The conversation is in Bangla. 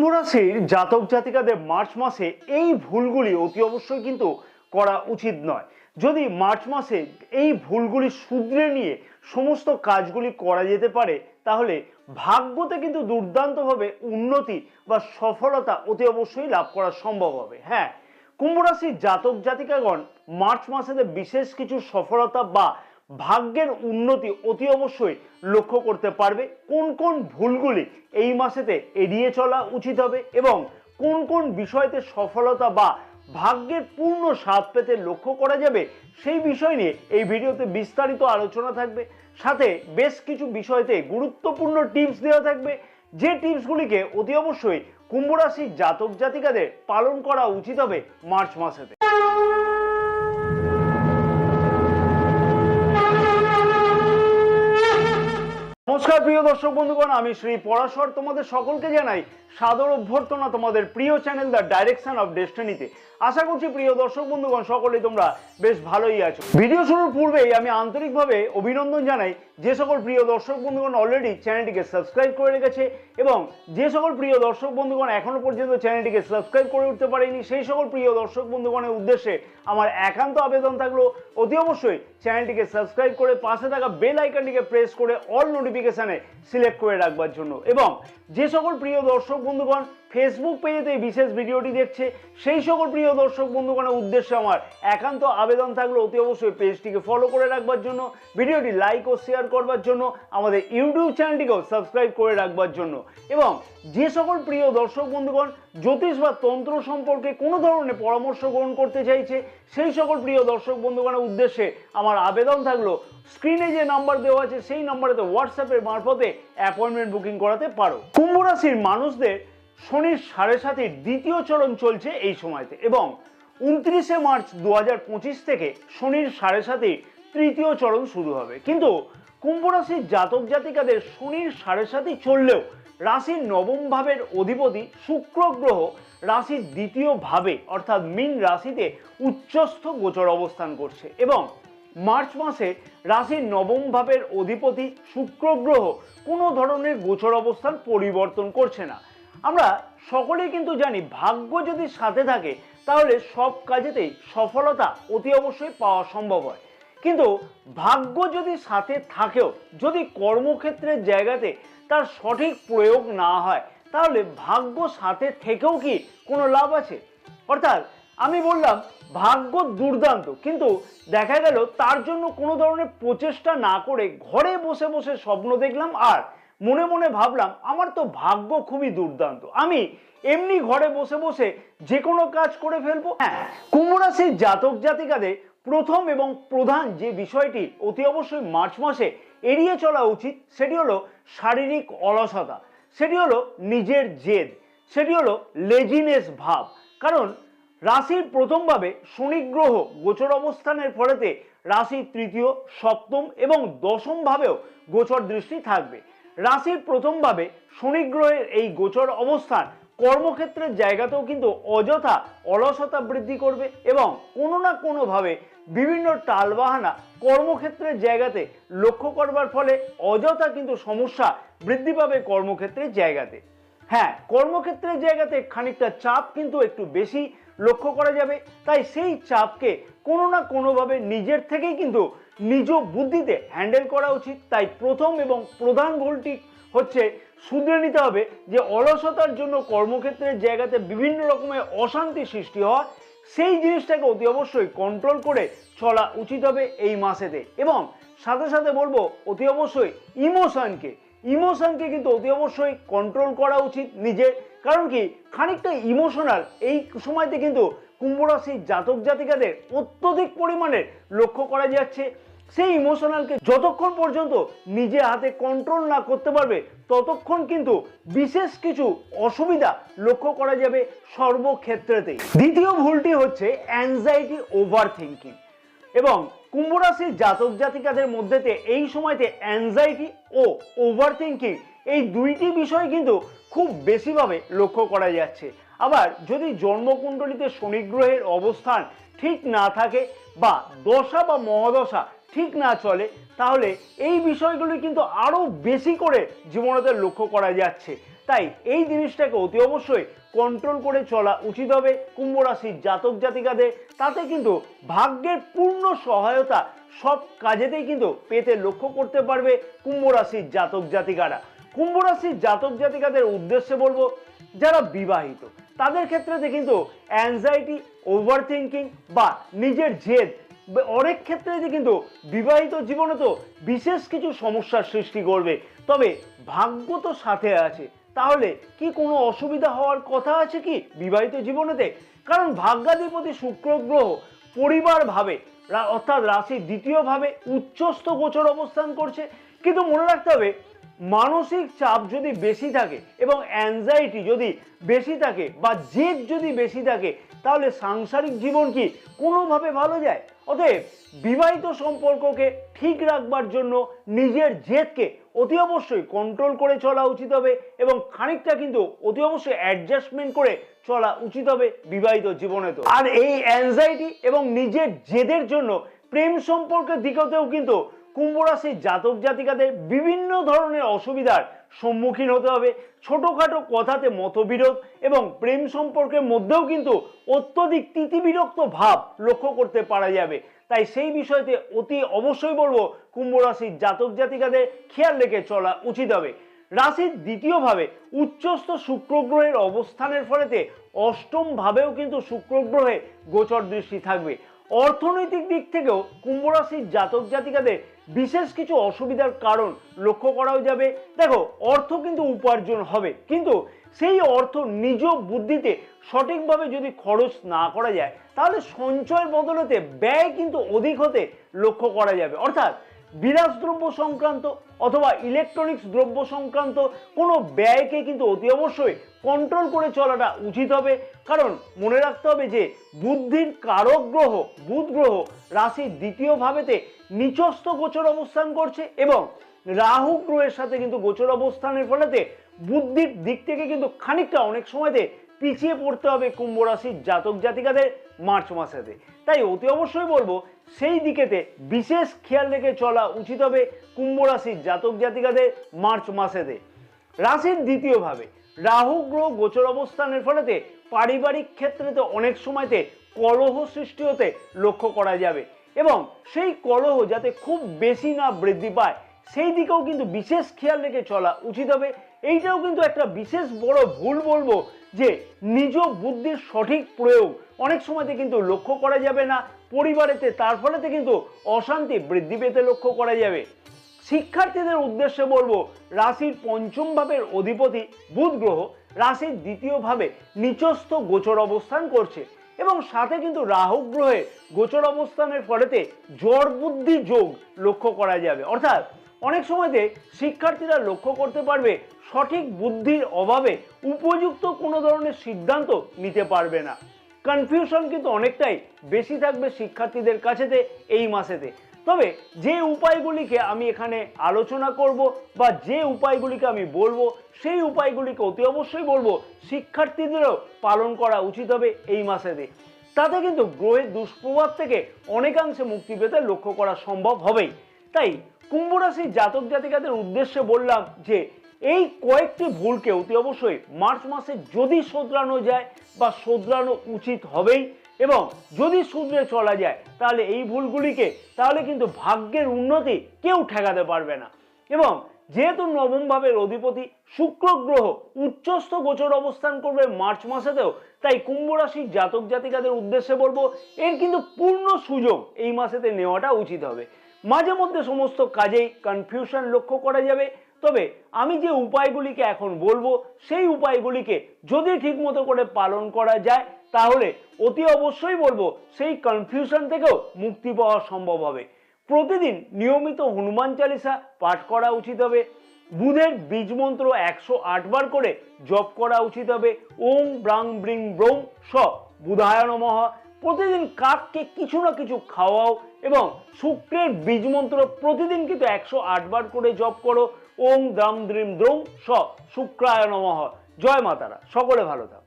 কুম্ভ রাশির জাতক জাতিকাদের মার্চ মাসে এই ভুলগুলি অতি অবশ্যই কিন্তু করা উচিত নয়। যদি মার্চ মাসে এই ভুলগুলি শুধরে নিয়ে সমস্ত কাজগুলি করা যেতে পারে, তাহলে ভাগ্যতে কিন্তু দুর্দান্তভাবে উন্নতি বা সফলতা অতি অবশ্যই লাভ করা সম্ভব হবে। হ্যাঁ, কুম্ভ রাশির জাতক জাতিকাগণ মার্চ মাসেতে বিশেষ কিছু সফলতা বা ভাগ্যের উন্নতি অতি অবশ্যই লক্ষ্য করতে পারবে। কোন কোন ভুলগুলি এই মাসেতে এড়িয়ে চলা উচিত হবে এবং কোন কোন বিষয়তে সফলতা বা ভাগ্যের পূর্ণ স্বাদ পেতে লক্ষ্য করা যাবে, সেই বিষয় নিয়ে এই ভিডিওতে বিস্তারিত আলোচনা থাকবে। সাথে বেশ কিছু বিষয়তে গুরুত্বপূর্ণ টিপস দেওয়া থাকবে, যে টিপসগুলিকে অতি অবশ্যই কুম্ভ রাশির জাতক জাতিকাদের পালন করা উচিত হবে মার্চ মাসেতে। নমস্কার প্রিয় দর্শক বন্ধুগণ, আমি শ্রী পরাশর তোমাদের সকলকে জানাই সাদর অভ্যর্থনা তোমাদের প্রিয় চ্যানেল দ্য ডাইরেকশন অফ ডেস্টিনিতে। আশা করছি প্রিয় দর্শক বন্ধুগণ সকলেই তোমরা বেশ ভালোই আছো। ভিডিও শুরুর পূর্বেই আমি আন্তরিকভাবে অভিনন্দন জানাই যে সকল প্রিয় দর্শক বন্ধুগণ অলরেডি চ্যানেলটিকে সাবস্ক্রাইব করে রেখেছে এবং যে সকল প্রিয় দর্শক বন্ধুগণ এখনো পর্যন্ত চ্যানেলটিকে সাবস্ক্রাইব করে উঠতে পারেনি, সেই সকল প্রিয় দর্শক বন্ধুগণের উদ্দেশ্যে আমার একান্ত আবেদন থাকলো অতি অবশ্যই চ্যানেলটিকে সাবস্ক্রাইব করে পাশে থাকা বেল আইকনটিকে প্রেস করে অল নোটিফিকেশনে সিলেক্ট করে রাখবার জন্য। এবং যে সকল প্রিয় দর্শক বন্ধুগণ ফেসবুক পেজেতে এই বিশেষ ভিডিওটি দেখছে, সেই সকল প্রিয় দর্শক বন্ধুগণের উদ্দেশ্যে আমার একান্ত আবেদন থাকলো অতি অবশ্যই পেজটিকে ফলো করে রাখবার জন্য, ভিডিওটি লাইক ও শেয়ার করবার জন্য, আমাদের ইউটিউব চ্যানেলটিকেও সাবস্ক্রাইব করে রাখবার জন্য। এবং যে সকল প্রিয় দর্শক বন্ধুগণ জ্যোতিষ বা তন্ত্র সম্পর্কে কোনো ধরনের পরামর্শ গ্রহণ করতে চাইছে, সেই সকল প্রিয় দর্শক বন্ধুগণের উদ্দেশ্যে আমার আবেদন থাকলো স্ক্রিনে যে নাম্বার দেওয়া আছে সেই নাম্বারেতে হোয়াটসঅ্যাপের মারফতে অ্যাপয়েন্টমেন্ট বুকিং করাতে পারো। কুম্ভ রাশির মানুষদের শনির 7.5 দ্বিতীয় চরণ চলছে এই সময়তে এবং 29শে মার্চ 2025 থেকে শনির 7.5 তৃতীয় চরণ শুরু হবে। কিন্তু কুম্ভ রাশির জাতক জাতিকাদের শনির 7.5 চললেও রাশির নবম ভাবের অধিপতি শুক্র গ্রহ রাশির দ্বিতীয় ভাবে অর্থাৎ মীন রাশিতে উচ্চস্থ গোচর অবস্থান করছে এবং মার্চ মাসে রাশির নবম ভাবের অধিপতি শুক্র গ্রহ কোনো ধরনের গোচর অবস্থান পরিবর্তন করছে না। আমরা সকলেই কিন্তু জানি ভাগ্য যদি সাথে থাকে তাহলে সব কাজেতেই সফলতা অতি অবশ্যই পাওয়া সম্ভব হয়, কিন্তু ভাগ্য যদি সাথে থাকেও যদি কর্মক্ষেত্রের জায়গাতে তার সঠিক প্রয়োগ না হয়, তাহলে ভাগ্য সাথে থেকেও কি কোনো লাভ আছে? অর্থাৎ আমি বললাম ভাগ্য দুর্দান্ত, কিন্তু দেখা গেল তার জন্য কোনো ধরনের প্রচেষ্টা না করে ঘরে বসে বসে স্বপ্ন দেখলাম আর মনে মনে ভাবলাম আমার তো ভাগ্য খুবই দুর্দান্ত, আমি এমনি ঘরে বসে বসে যে কোনো কাজ করে ফেলবো। হ্যাঁ, কুম্ভ রাশির জাতক জাতিকাদের প্রথম এবং প্রধান যে বিষয়টি অতি অবশ্যই মার্চ মাসে এড়িয়ে চলা উচিত সেটি হলো শারীরিক অলসতা, সেটি হলো নিজের জেদ, সেটি হলো লেজিনেস ভাব। কারণ রাশির প্রথমভাবে শনি গ্রহ গোচর অবস্থানের ফলেতে রাশির তৃতীয়, সপ্তম এবং দশম ভাবেও গোচর দৃষ্টি থাকবে। রাশির প্রথম ভাবে শনি গ্রহের এই গোচর অবস্থান কর্মক্ষেত্রের জায়গাতেও কিন্তু অযথা অলসতা বৃদ্ধি করবে এবং কোনো না কোনোভাবে বিভিন্ন টালবাহানা কর্মক্ষেত্রের জায়গাতে লক্ষ্য করবার ফলে অযথা কিন্তু সমস্যা বৃদ্ধি পাবে কর্মক্ষেত্রের জায়গাতে। হ্যাঁ, কর্মক্ষেত্রের জায়গাতে খানিকটা চাপ কিন্তু একটু বেশি লক্ষ্য করা যাবে, তাই সেই চাপকে কোনো না কোনোভাবে নিজের থেকেই কিন্তু নিজ বুদ্ধিতে হ্যান্ডেল করা উচিত। তাই প্রথম এবং প্রধান ভুলটি হচ্ছে শুধরে নিতে হবে যে অলসতার জন্য কর্মক্ষেত্রের জায়গাতে বিভিন্ন রকমের অশান্তি সৃষ্টি হয়, সেই জিনিসটাকে অতি অবশ্যই কন্ট্রোল করে চলা উচিত হবে এই মাসেতে। এবং সাথে সাথে বলবো অতি অবশ্যই ইমোশনকে কিন্তু অতি অবশ্যই কন্ট্রোল করা উচিত নিজের। কারণ কি খানিকটা ইমোশনাল এই সময়তে কিন্তু কুম্ভ রাশির জাতক জাতিকাদের অত্যধিক পরিমাণে লক্ষ্য করা যাচ্ছে। সেই ইমোশনালকে যতক্ষণ পর্যন্ত নিজে হাতে কন্ট্রোল না করতে পারবে ততক্ষণ কিন্তু বিশেষ কিছু অসুবিধা লক্ষ্য করা যাবে সর্বক্ষেত্রেতেই। দ্বিতীয় ভুলটি হচ্ছে অ্যাংজাইটি ওভার থিঙ্কিং এবং কুম্ভ রাশির জাতক জাতিকাদের মধ্যেতে এই সময়তে অ্যাংজাইটি ও ওভার থিঙ্কিং এই দুইটি বিষয় কিন্তু খুব বেশিভাবে লক্ষ্য করা যাচ্ছে। আবার যদি জন্মকুণ্ডলিতে শনি গ্রহের অবস্থান ঠিক না থাকে বা দশা বা মহাদশা ঠিক না চলে, তাহলে এই বিষয়গুলি কিন্তু আরো বেশি করে জীবনেতে লক্ষ্য করা যাচ্ছে। তাই এই জিনিসটাকে অতি অবশ্যই কন্ট্রোল করে চলা উচিত হবে কুম্ভ রাশির জাতক জাতিকাদের। তাতে কিন্তু ভাগ্যের পূর্ণ সহায়তা সব কাজেতেই কিন্তু পেতে লক্ষ্য করতে পারবে কুম্ভ রাশির জাতক জাতিকারা। কুম্ভ রাশির জাতক জাতিকাদের উদ্দেশ্যে বলবো, যারা বিবাহিত তাদের ক্ষেত্রে কিন্তু অ্যাংজাইটি, ওভার থিঙ্কিং বা নিজের জেদ অনেক ক্ষেত্রে কিন্তু বিবাহিত জীবনে তো বিশেষ কিছু সমস্যার সৃষ্টি করবে। তবে ভাগ্য তো সাথে আছে, তাহলে কি কোনো অসুবিধা হওয়ার কথা আছে কি বিবাহিত জীবনেতে? কারণ ভাগ্যাধিপতি শুক্র গ্রহ পরিবার ভাবে অর্থাৎ রাশির দ্বিতীয় ভাবে উচ্চস্থ গোচর অবস্থান করছে। কিন্তু মনে রাখতে হবে, মানসিক চাপ যদি বেশি থাকে এবং অ্যাংজাইটি যদি বেশি থাকে বা জেদ যদি বেশি থাকে, তাহলে সাংসারিক জীবন কি কোনোভাবে ভালো যায়? অতএব বিবাহিত সম্পর্ককে ঠিক রাখবার জন্য নিজের জেদকে অতি অবশ্যই কন্ট্রোল করে চলা উচিত হবে এবং খানিকটা কিন্তু অতি অবশ্যই অ্যাডজাস্টমেন্ট করে চলা উচিত হবে বিবাহিত জীবনে। তো আর এই অ্যাংজাইটি এবং নিজের জেদের জন্য প্রেম সম্পর্কের দিকেও কিন্তু কুম্ভ রাশির জাতক জাতিকাদের বিভিন্ন ধরনের অসুবিধার সম্মুখীন হতে হবে। ছোটখাটো কথাতে মতবিরোধ এবং প্রেম সম্পর্কের মধ্যেও কিন্তু অত্যধিক তিতিবিরক্ত ভাব লক্ষ্য করতে পারা যাবে। তাই সেই বিষয়তে অতি অবশ্যই বলবো কুম্ভ রাশির জাতক জাতিকাদের খেয়াল রেখে চলা উচিত হবে। রাশির দ্বিতীয় ভাবে উচ্চস্থ শুক্র গ্রহের অবস্থানের ফলেতে অষ্টম ভাবেও কিন্তু শুক্র গ্রহে গোচর দৃষ্টি থাকবে। অর্থনৈতিক দিক থেকেও কুম্ভ রাশির জাতক জাতিকাদের বিশেষ কিছু অসুবিধার কারণ লক্ষ্য করাও যাবে। দেখো, অর্থ কিন্তু উপার্জন হবে, কিন্তু সেই অর্থ নিজ বুদ্ধিতে সঠিকভাবে যদি খরচ না করা যায়, তাহলে সঞ্চয়ের বদলেতে ব্যয় কিন্তু অধিক হতে লক্ষ্য করা যাবে। অর্থাৎ বিলাসদ্রব্য সংক্রান্ত অথবা ইলেকট্রনিক্স দ্রব্য সংক্রান্ত কোনো ব্যয়কে কিন্তু অতি অবশ্যই কন্ট্রোল করে চলাটা উচিত হবে। কারণ মনে রাখতে হবে যে বুদ্ধির কারক গ্রহ বুধ গ্রহ রাশির দ্বিতীয় ভাবেতে নিচস্থ গোচর অবস্থান করছে এবং রাহু গ্রহের সাথে কিন্তু গোচর অবস্থানের ফলেতে বুদ্ধির দিক থেকে কিন্তু খানিকটা অনেক সময়তে পিছিয়ে পড়তে হবে কুম্ভ রাশির জাতক জাতিকাদের মার্চ মাসেতে। তাই অতি অবশ্যই বলবো সেই দিকেতে বিশেষ খেয়াল রেখে চলা উচিত হবে কুম্ভ রাশির জাতক জাতিকাদের মার্চ মাসেতে। রাশির দ্বিতীয় ভাবে রাহু গ্রহ গোচর অবস্থানের ফলেতে পারিবারিক ক্ষেত্রেতে অনেক সময়তে কলহ সৃষ্টি হতে লক্ষ্য করা যাবে এবং সেই কলহ যাতে খুব বেশি না বৃদ্ধি পায় সেই দিকেও কিন্তু বিশেষ খেয়াল রেখে চলা উচিত হবে। এইটাও কিন্তু একটা বিশেষ বড় ভুল বলবো যে নিজ বুদ্ধির সঠিক প্রয়োগ অনেক সময়তে কিন্তু লক্ষ্য করা যাবে না পরিবারেতে, তার ফলেতে কিন্তু অশান্তি বৃদ্ধি পেতে লক্ষ্য করা যাবে। শিক্ষার্থীদের উদ্দেশ্যে বলবো, রাশির পঞ্চম ভাবের অধিপতি বুধ গ্রহ রাশির দ্বিতীয় ভাবে নিচস্থ গোচর অবস্থান করছে এবং সাথে কিন্তু রাহু গ্রহের গোচর অবস্থানের ফলেতে জড় বুদ্ধি যোগ লক্ষ্য করা যাবে। অর্থাৎ অনেক সময়তে শিক্ষার্থীরা লক্ষ্য করতে পারবে সঠিক বুদ্ধির অভাবে উপযুক্ত কোনো ধরনের সিদ্ধান্ত নিতে পারবে না। কনফিউশন কিন্তু অনেকটাই বেশি থাকবে শিক্ষার্থীদের কাছেতে এই মাসেতে। তবে যে উপায়গুলিকে আমি এখানে আলোচনা করব বা যে উপায়গুলিকে আমি বলবো সেই উপায়গুলিকে অতি অবশ্যই বলবো শিক্ষার্থীদেরও পালন করা উচিত হবে এই মাসেতে। তাতে কিন্তু গ্রহের দুষ্প্রভাব থেকে অনেকাংশে মুক্তি পেতে লক্ষ্য করা সম্ভব হবেই। তাই কুম্ভ রাশির জাতক জাতিকাদের উদ্দেশ্যে বললাম যে এই কয়েকটি ভুলকে অতি অবশ্যই মার্চ মাসে যদি শোধরানো যায় বা শোধরানো উচিত হবেই এবং যদি শুধরে চলা যায় তাহলে এই ভুলগুলিকে তাহলে কিন্তু ভাগ্যের উন্নতি কেউ ঠেকাতে পারবে না। এবং যেহেতু নবম ভাবের অধিপতি শুক্র গ্রহ উচ্চস্থ গোচর অবস্থান করবে মার্চ মাসেতেও, তাই কুম্ভ রাশির জাতক জাতিকাদের উদ্দেশ্যে বলবো এর কিন্তু পূর্ণ সুযোগ এই মাসেতে নেওয়াটা উচিত হবে। মাঝে মধ্যে সমস্ত কাজেই কনফিউশন লক্ষ্য করা যাবে, তবে আমি যে উপায়গুলিকে এখন বলবো সেই উপায়গুলিকে যদি ঠিকমতো করে পালন করা যায় তাহলে অতি অবশ্যই বলবো সেই কনফিউশন থেকেও মুক্তি পাওয়া সম্ভব হবে। প্রতিদিন নিয়মিত হনুমান চালিসা পাঠ করা উচিত হবে। বুধের বীজ মন্ত্র 108 বার করে জপ করা উচিত হবে। ওম ব্রাং ব্রিং ব্রৌং স বুধায় নমঃ। প্রতিদিন কাককে কিছু না কিছু খাওয়াও এবং শুক্রের বীজ মন্ত্র প্রতিদিন কিন্তু 108 বার করে জপ করো। ওম দ্রাম দ্রিম দ্রৌং স শুক্রায় নমঃ। জয় মাতারা, সকলে ভালো থাকো।